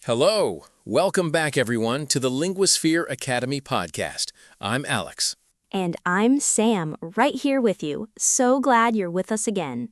Hello! Welcome back, everyone, to the Linguasphere Academy podcast. I'm Alex. And I'm Sam, right here with you. So glad you're with us again.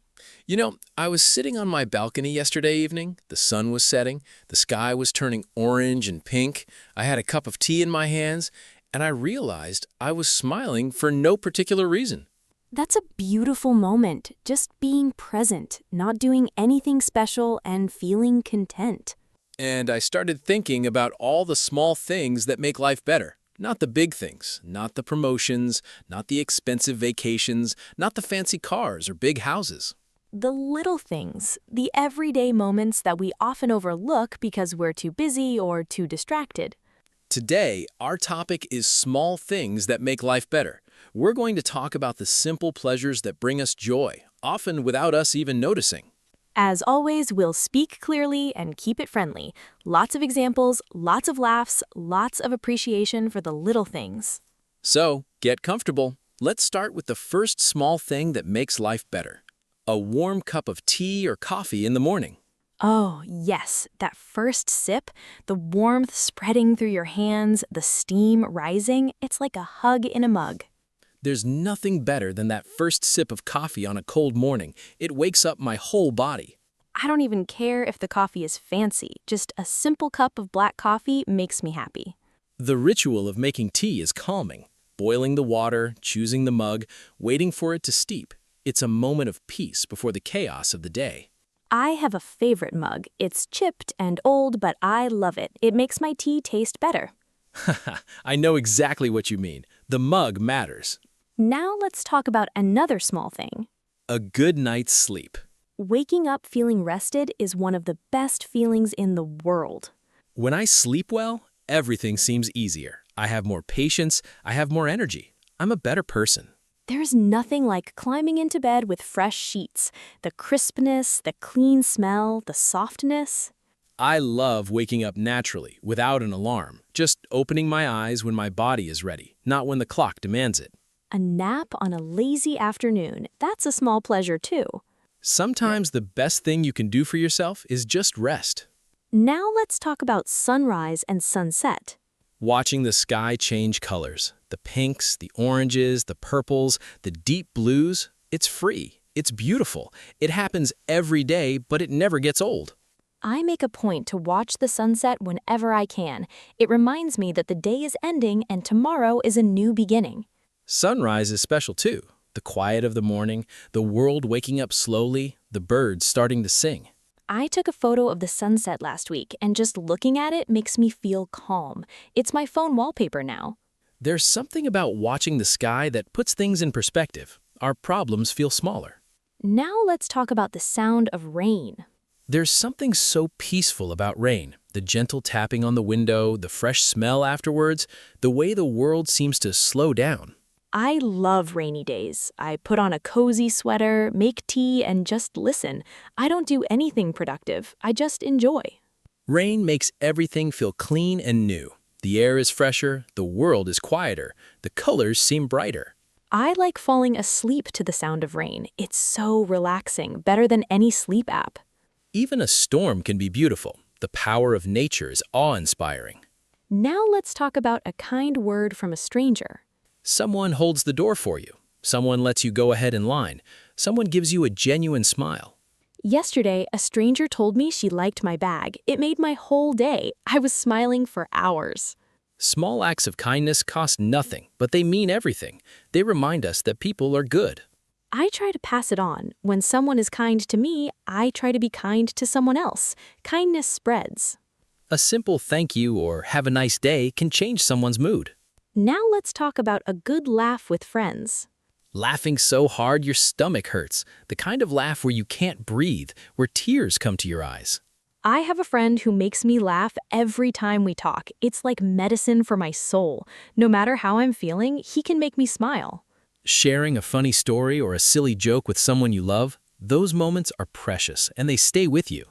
I was sitting on my balcony yesterday evening. The sun was setting, the sky was turning orange and pink. I had a cup of tea in my hands, and I realized I was smiling for no particular reason. That's a beautiful moment, just being present, not doing anything special, and feeling content. And I started thinking about all the small things that make life better. Not the big things, not the promotions, not the expensive vacations, not the fancy cars or big houses. The little things, the everyday moments that we often overlook because we're too busy or too distracted. Today, our topic is small things that make life better. We're going to talk about the simple pleasures that bring us joy, often without us even noticing. As always, we'll speak clearly and keep it friendly. Lots of examples, lots of laughs, lots of appreciation for the little things. So, get comfortable. Let's start with the first small thing that makes life better. A warm cup of tea or coffee in the morning. Oh, yes, that first sip, the warmth spreading through your hands, the steam rising, it's like a hug in a mug. There's nothing better than that first sip of coffee on a cold morning. It wakes up my whole body. I don't even care if the coffee is fancy, just a simple cup of black coffee makes me happy. The ritual of making tea is calming. Boiling the water, choosing the mug, waiting for it to steep. It's a moment of peace before the chaos of the day. I have a favorite mug. It's chipped and old, but I love it. It makes my tea taste better. I know exactly what you mean. The mug matters. Now let's talk about another small thing. A good night's sleep. Waking up feeling rested is one of the best feelings in the world. When I sleep well, everything seems easier. I have more patience, I have more energy. I'm a better person. There's nothing like climbing into bed with fresh sheets. The crispness, the clean smell, the softness. I love waking up naturally, without an alarm, just opening my eyes when my body is ready, not when the clock demands it. A nap on a lazy afternoon, that's a small pleasure too. Sometimes the best thing you can do for yourself is just rest. Now let's talk about sunrise and sunset. Watching the sky change colors, the pinks, the oranges, the purples, the deep blues, it's free, it's beautiful. It happens every day, but it never gets old. I make a point to watch the sunset whenever I can. It reminds me that the day is ending and tomorrow is a new beginning. Sunrise is special too. The quiet of the morning, the world waking up slowly, the birds starting to sing. I took a photo of the sunset last week, and just looking at it makes me feel calm. It's my phone wallpaper now. There's something about watching the sky that puts things in perspective. Our problems feel smaller. Now let's talk about the sound of rain. There's something so peaceful about rain. The gentle tapping on the window, the fresh smell afterwards, the way the world seems to slow down. I love rainy days. I put on a cozy sweater, make tea, and just listen. I don't do anything productive. I just enjoy. Rain makes everything feel clean and new. The air is fresher, the world is quieter, the colors seem brighter. I like falling asleep to the sound of rain. It's so relaxing, better than any sleep app. Even a storm can be beautiful. The power of nature is awe-inspiring. Now let's talk about a kind word from a stranger. Someone holds the door for you. Someone lets you go ahead in line. Someone gives you a genuine smile. Yesterday, a stranger told me she liked my bag. It made my whole day. I was smiling for hours. Small acts of kindness cost nothing, but they mean everything. They remind us that people are good. I try to pass it on. When someone is kind to me, I try to be kind to someone else. Kindness spreads. A simple thank you or have a nice day can change someone's mood. Now let's talk about a good laugh with friends. Laughing so hard your stomach hurts. The kind of laugh where you can't breathe, where tears come to your eyes. I have a friend who makes me laugh every time we talk. It's like medicine for my soul. No matter how I'm feeling, he can make me smile. Sharing a funny story or a silly joke with someone you love, those moments are precious and they stay with you.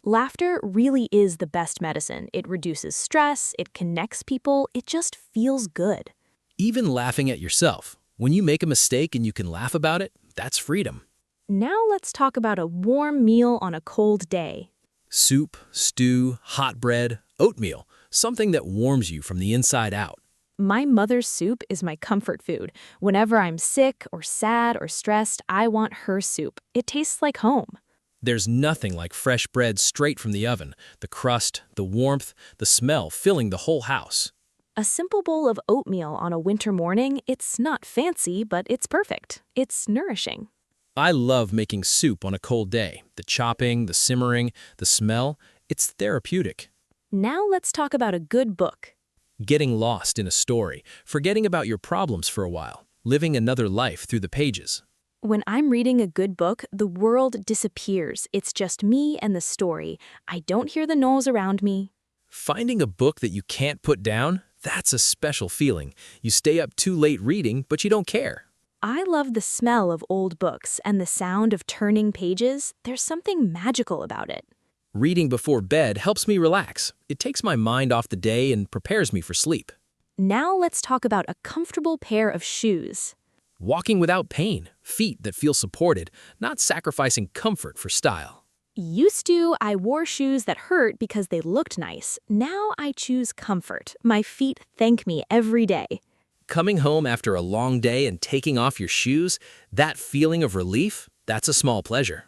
Laughter really is the best medicine. It reduces stress, it connects people, it just feels good. Even laughing at yourself. When you make a mistake and you can laugh about it, that's freedom. Now let's talk about a warm meal on a cold day. Soup, stew, hot bread, oatmeal, something that warms you from the inside out. My mother's soup is my comfort food. Whenever I'm sick or sad or stressed, I want her soup. It tastes like home. There's nothing like fresh bread straight from the oven, the crust, the warmth, the smell filling the whole house. A simple bowl of oatmeal on a winter morning, it's not fancy, but it's perfect. It's nourishing. I love making soup on a cold day. The chopping, the simmering, the smell, it's therapeutic. Now let's talk about a good book. Getting lost in a story, forgetting about your problems for a while, living another life through the pages. When I'm reading a good book, the world disappears. It's just me and the story. I don't hear the noise around me. Finding a book that you can't put down, that's a special feeling. You stay up too late reading, but you don't care. I love the smell of old books and the sound of turning pages. There's something magical about it. Reading before bed helps me relax. It takes my mind off the day and prepares me for sleep. Now let's talk about a comfortable pair of shoes. Walking without pain, feet that feel supported, not sacrificing comfort for style. Used to, I wore shoes that hurt because they looked nice. Now I choose comfort. My feet thank me every day. Coming home after a long day and taking off your shoes, that feeling of relief, that's a small pleasure.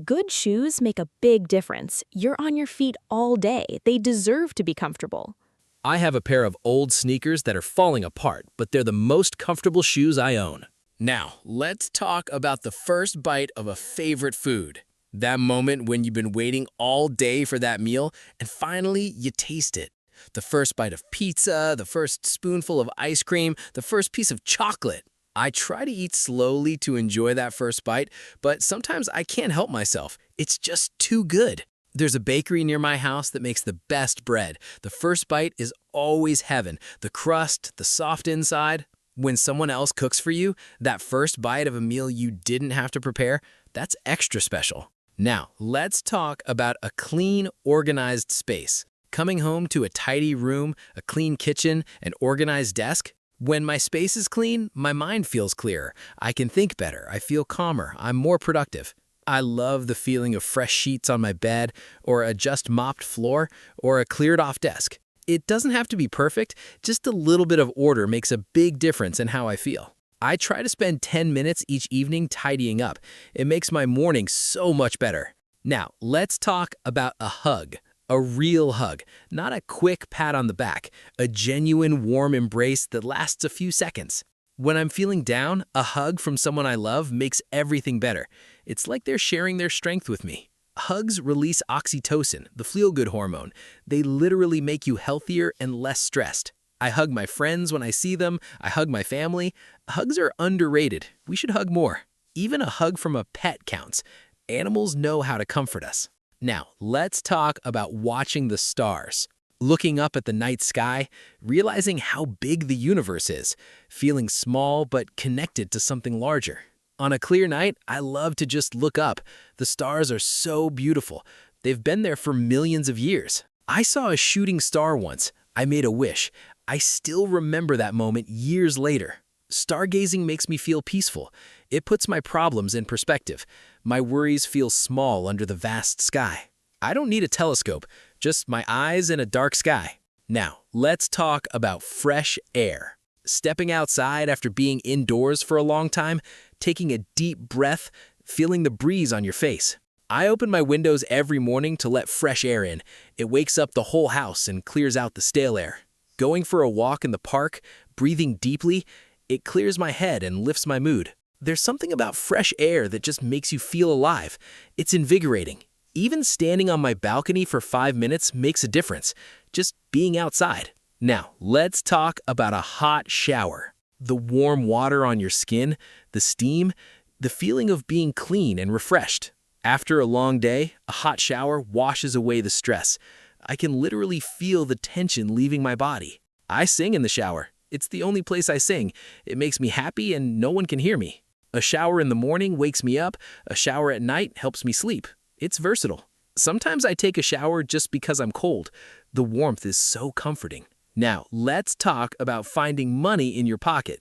Good shoes make a big difference. You're on your feet all day. They deserve to be comfortable. I have a pair of old sneakers that are falling apart, but they're the most comfortable shoes I own. Now, let's talk about the first bite of a favorite food. That moment when you've been waiting all day for that meal and finally you taste it. The first bite of pizza, the first spoonful of ice cream, the first piece of chocolate. I try to eat slowly to enjoy that first bite, but sometimes I can't help myself. It's just too good. There's a bakery near my house that makes the best bread. The first bite is always heaven. The crust, the soft inside. When someone else cooks for you, that first bite of a meal you didn't have to prepare, that's extra special. Now, let's talk about a clean, organized space. Coming home to a tidy room, a clean kitchen, an organized desk. When my space is clean, my mind feels clearer. I can think better. I feel calmer. I'm more productive. I love the feeling of fresh sheets on my bed, or a just mopped floor, or a cleared off desk. It doesn't have to be perfect, just a little bit of order makes a big difference in how I feel. I try to spend 10 minutes each evening tidying up. It makes my morning so much better. Now, let's talk about a hug. A real hug, not a quick pat on the back, a genuine warm embrace that lasts a few seconds. When I'm feeling down, a hug from someone I love makes everything better. It's like they're sharing their strength with me. Hugs release oxytocin, the feel-good hormone. They literally make you healthier and less stressed. I hug my friends when I see them. I hug my family. Hugs are underrated. We should hug more. Even a hug from a pet counts. Animals know how to comfort us. Now, let's talk about watching the stars. Looking up at the night sky, realizing how big the universe is, feeling small but connected to something larger. On a clear night, I love to just look up. The stars are so beautiful. They've been there for millions of years. I saw a shooting star once. I made a wish. I still remember that moment years later. Stargazing makes me feel peaceful. It puts my problems in perspective. My worries feel small under the vast sky. I don't need a telescope, just my eyes and a dark sky. Now, let's talk about fresh air. Stepping outside after being indoors for a long time, taking a deep breath, feeling the breeze on your face. I open my windows every morning to let fresh air in. It wakes up the whole house and clears out the stale air. Going for a walk in the park, breathing deeply, it clears my head and lifts my mood. There's something about fresh air that just makes you feel alive. It's invigorating. Even standing on my balcony for 5 minutes makes a difference, just being outside. Now, let's talk about a hot shower. The warm water on your skin, the steam, the feeling of being clean and refreshed. After a long day, a hot shower washes away the stress. I can literally feel the tension leaving my body. I sing in the shower. It's the only place I sing. It makes me happy and no one can hear me. A shower in the morning wakes me up. A shower at night helps me sleep. It's versatile. Sometimes I take a shower just because I'm cold. The warmth is so comforting. Now, let's talk about finding money in your pocket.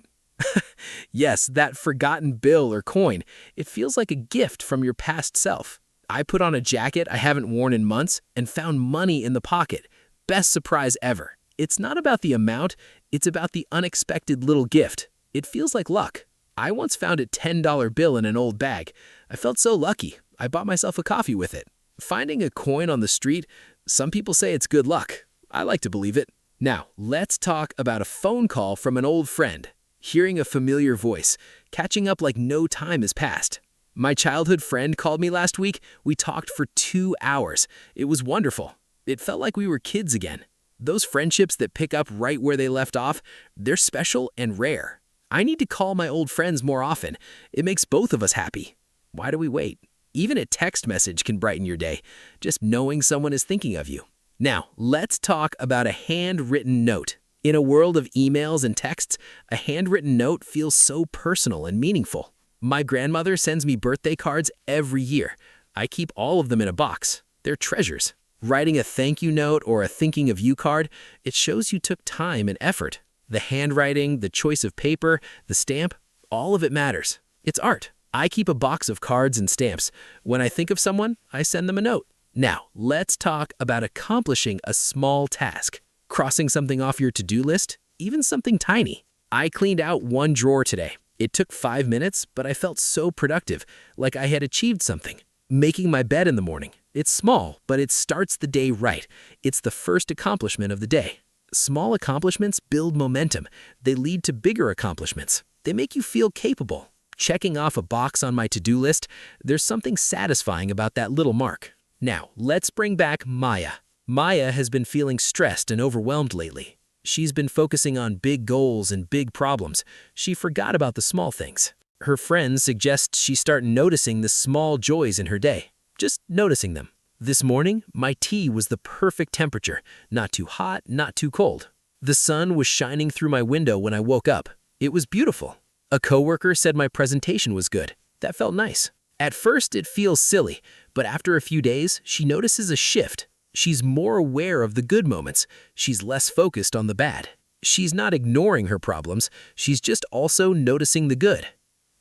Yes, that forgotten bill or coin. It feels like a gift from your past self. I put on a jacket I haven't worn in months and found money in the pocket. Best surprise ever. It's not about the amount, it's about the unexpected little gift. It feels like luck. I once found a $10 bill in an old bag. I felt so lucky, I bought myself a coffee with it. Finding a coin on the street, some people say it's good luck. I like to believe it. Now, let's talk about a phone call from an old friend. Hearing a familiar voice, catching up like no time has passed. My childhood friend called me last week. We talked for 2 hours. It was wonderful. It felt like we were kids again. Those friendships that pick up right where they left off, they're special and rare. I need to call my old friends more often. It makes both of us happy. Why do we wait? Even a text message can brighten your day, just knowing someone is thinking of you. Now, let's talk about a handwritten note. In a world of emails and texts, a handwritten note feels so personal and meaningful. My grandmother sends me birthday cards every year. I keep all of them in a box. They're treasures. Writing a thank you note or a thinking of you card, it shows you took time and effort. The handwriting, the choice of paper, the stamp, all of it matters. It's art. I keep a box of cards and stamps. When I think of someone, I send them a note. Now, let's talk about accomplishing a small task. Crossing something off your to-do list, even something tiny. I cleaned out one drawer today. It took 5 minutes, but I felt so productive, like I had achieved something. Making my bed in the morning. It's small, but it starts the day right. It's the first accomplishment of the day. Small accomplishments build momentum. They lead to bigger accomplishments. They make you feel capable. Checking off a box on my to-do list, there's something satisfying about that little mark. Now, let's bring back Maya. Maya has been feeling stressed and overwhelmed lately. She's been focusing on big goals and big problems. She forgot about the small things. Her friends suggest she start noticing the small joys in her day. Just noticing them. This morning, my tea was the perfect temperature. Not too hot, not too cold. The sun was shining through my window when I woke up. It was beautiful. A coworker said my presentation was good. That felt nice. At first, it feels silly, but after a few days, she notices a shift. She's more aware of the good moments. She's less focused on the bad. She's not ignoring her problems. She's just also noticing the good.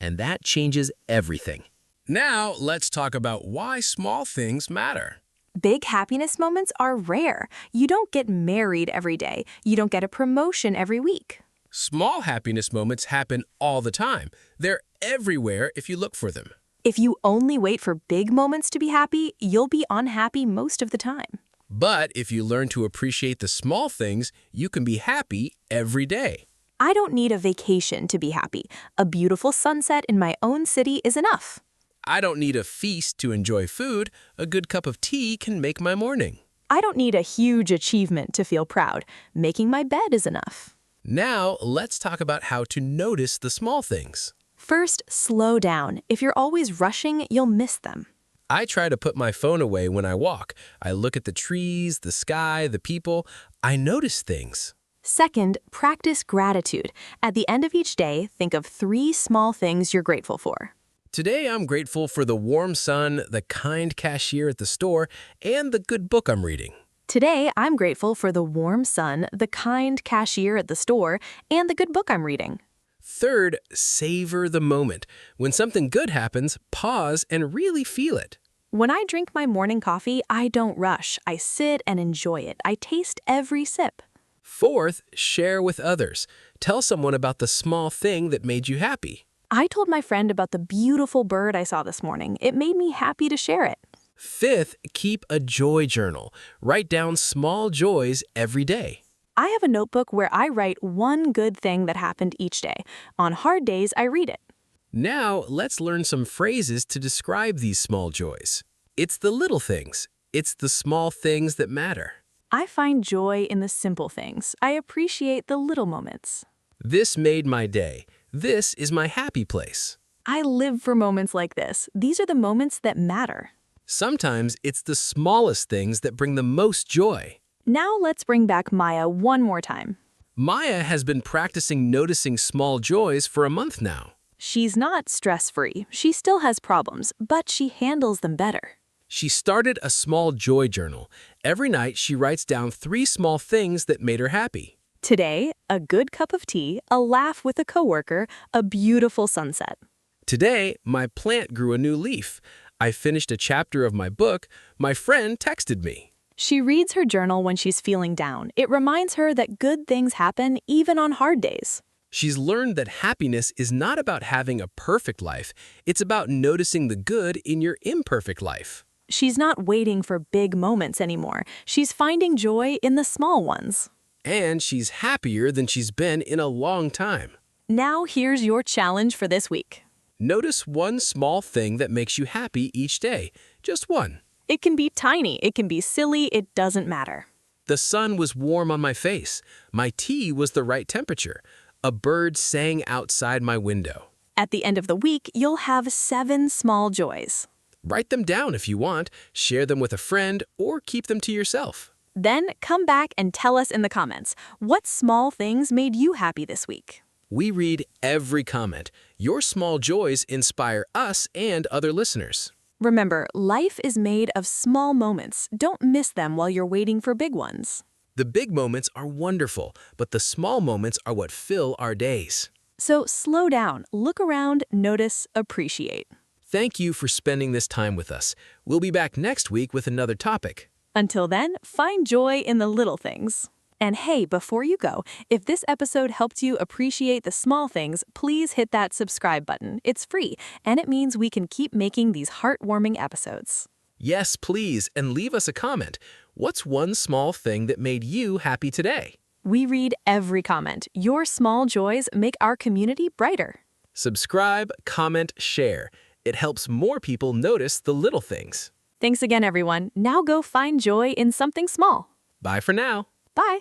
And that changes everything. Now, let's talk about why small things matter. Big happiness moments are rare. You don't get married every day. You don't get a promotion every week. Small happiness moments happen all the time. They're everywhere if you look for them. If you only wait for big moments to be happy, you'll be unhappy most of the time. But if you learn to appreciate the small things, you can be happy every day. I don't need a vacation to be happy. A beautiful sunset in my own city is enough. I don't need a feast to enjoy food. A good cup of tea can make my morning. I don't need a huge achievement to feel proud. Making my bed is enough. Now, let's talk about how to notice the small things. First, slow down. If you're always rushing, you'll miss them. I try to put my phone away when I walk. I look at the trees, the sky, the people. I notice things. Second, practice gratitude. At the end of each day, think of 3 small things you're grateful for. Today, I'm grateful for the warm sun, the kind cashier at the store, and the good book I'm reading. Today, I'm grateful for the warm sun, the kind cashier at the store, and the good book I'm reading. Third, savor the moment. When something good happens, pause and really feel it. When I drink my morning coffee, I don't rush. I sit and enjoy it. I taste every sip. Fourth, share with others. Tell someone about the small thing that made you happy. I told my friend about the beautiful bird I saw this morning. It made me happy to share it. Fifth, keep a joy journal. Write down small joys every day. I have a notebook where I write one good thing that happened each day. On hard days, I read it. Now, let's learn some phrases to describe these small joys. It's the little things. It's the small things that matter. I find joy in the simple things. I appreciate the little moments. This made my day. This is my happy place. I live for moments like this. These are the moments that matter. Sometimes it's the smallest things that bring the most joy. Now let's bring back Maya one more time. Maya has been practicing noticing small joys for a month now. She's not stress-free. She still has problems, but she handles them better. She started a small joy journal. Every night she writes down 3 small things that made her happy. Today, a good cup of tea, a laugh with a coworker, a beautiful sunset. Today, my plant grew a new leaf. I finished a chapter of my book. My friend texted me. She reads her journal when she's feeling down. It reminds her that good things happen even on hard days. She's learned that happiness is not about having a perfect life. It's about noticing the good in your imperfect life. She's not waiting for big moments anymore. She's finding joy in the small ones. And she's happier than she's been in a long time. Now here's your challenge for this week. Notice one small thing that makes you happy each day. Just one. It can be tiny, it can be silly, it doesn't matter. The sun was warm on my face. My tea was the right temperature. A bird sang outside my window. At the end of the week, you'll have 7 small joys. Write them down if you want, share them with a friend, or keep them to yourself. Then come back and tell us in the comments, what small things made you happy this week? We read every comment. Your small joys inspire us and other listeners. Remember, life is made of small moments. Don't miss them while you're waiting for big ones. The big moments are wonderful, but the small moments are what fill our days. So slow down, look around, notice, appreciate. Thank you for spending this time with us. We'll be back next week with another topic. Until then, find joy in the little things. And hey, before you go, if this episode helped you appreciate the small things, please hit that subscribe button. It's free, and it means we can keep making these heartwarming episodes. Yes, please, and leave us a comment. What's one small thing that made you happy today? We read every comment. Your small joys make our community brighter. Subscribe, comment, share. It helps more people notice the little things. Thanks again, everyone. Now go find joy in something small. Bye for now. Bye.